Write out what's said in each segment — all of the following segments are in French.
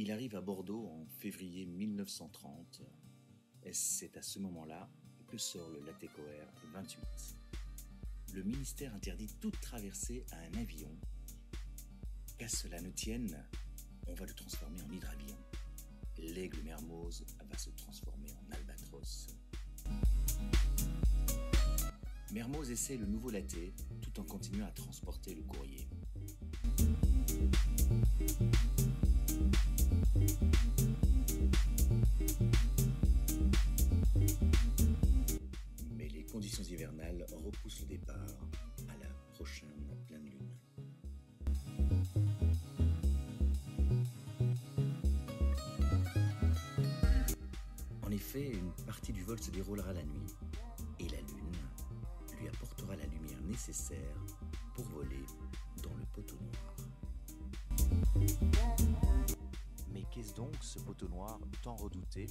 Il arrive à Bordeaux en février 1930 et c'est à ce moment-là que sort le Latécoère 28. Le ministère interdit toute traversée à un avion. Qu'à cela ne tienne, on va le transformer en hydravion. L'Aigle Mermoz va se transformer en albatros. Mermoz essaie le nouveau Laté tout en continuant à transporter le courrier. Mais les conditions hivernales repoussent le départ à la prochaine pleine lune. En effet, une partie du vol se déroulera la nuit et la lune lui apportera la lumière nécessaire pour voler dans le poteau noir. Mais qu'est-ce donc ce poteau noir tant redouté?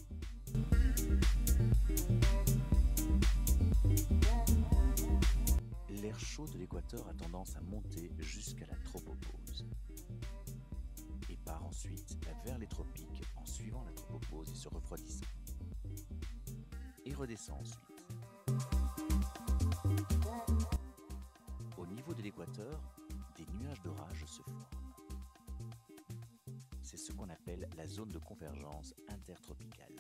L'air chaud de l'équateur a tendance à monter jusqu'à la tropopause et part ensuite vers les tropiques en suivant la tropopause et se refroidissant. Et redescend ensuite. Au niveau de l'équateur, des nuages d'orage se forment. C'est ce qu'on appelle la zone de convergence intertropicale.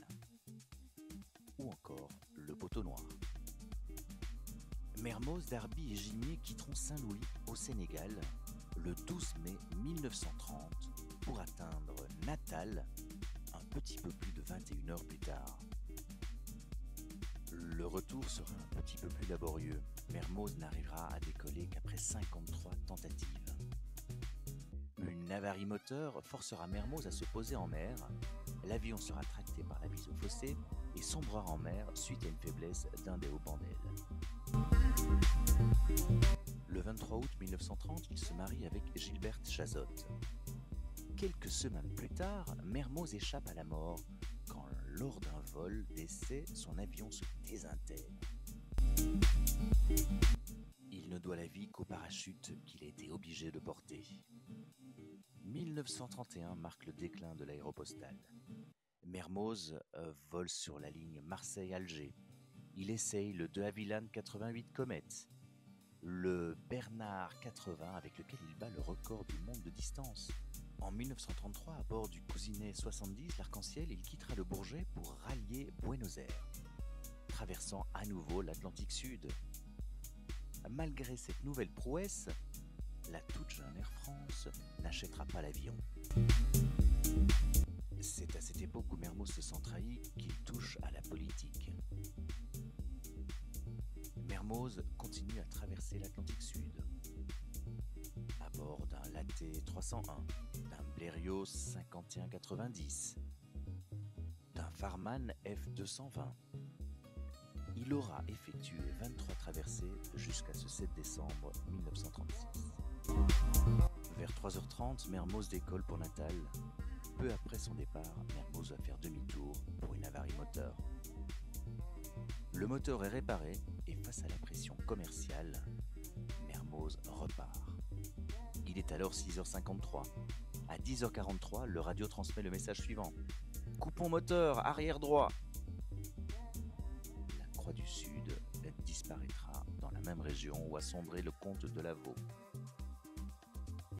Ou encore le poteau noir. Mermoz, Darby et Gimier quitteront Saint-Louis au Sénégal le 12 mai 1930 pour atteindre Natal un petit peu plus de 21 heures plus tard. Le retour sera un petit peu plus laborieux. Mermoz n'arrivera à décoller qu'après 53 tentatives. Une avarie moteur forcera Mermoz à se poser en mer. L'avion sera tracté par la bise au fossé et sombrera en mer suite à une faiblesse d'un des haubans d'ailes. Le 23 août 1930, il se marie avec Gilberte Chazotte. Quelques semaines plus tard, Mermoz échappe à la mort quand, lors d'un vol d'essai, son avion se désintègre. Il ne doit la vie qu'au parachute qu'il a été obligé de porter. 1931 marque le déclin de l'aéropostale. Mermoz vole sur la ligne Marseille-Alger. Il essaye le de Havilland 88 Comet, le Bernard 80 avec lequel il bat le record du monde de distance. En 1933, à bord du Cousinet 70, l'Arc-en-Ciel, il quittera le Bourget pour rallier Buenos Aires, traversant à nouveau l'Atlantique Sud. Malgré cette nouvelle prouesse, la toute jeune Air France n'achètera pas l'avion. C'est à cette époque où Mermoz se sent trahi qu'il touche à la politique. Mermoz continue à traverser l'Atlantique Sud à bord d'un Laté 301, d'un Blériot 5190, d'un Farman F220. Il aura effectué 23 traversées jusqu'à ce 7 décembre 1936. Vers 3h30, Mermoz décolle pour Natal. Peu après son départ, Mermoz va faire demi-tour pour une avarie moteur. Le moteur est réparé et face à la pression commerciale, Mermoz repart. Il est alors 6h53. À 10h43, le radio transmet le message suivant. Coupons moteur, arrière droit. La Croix du Sud disparaîtra dans la même région où a sombré le comte de Lavaux.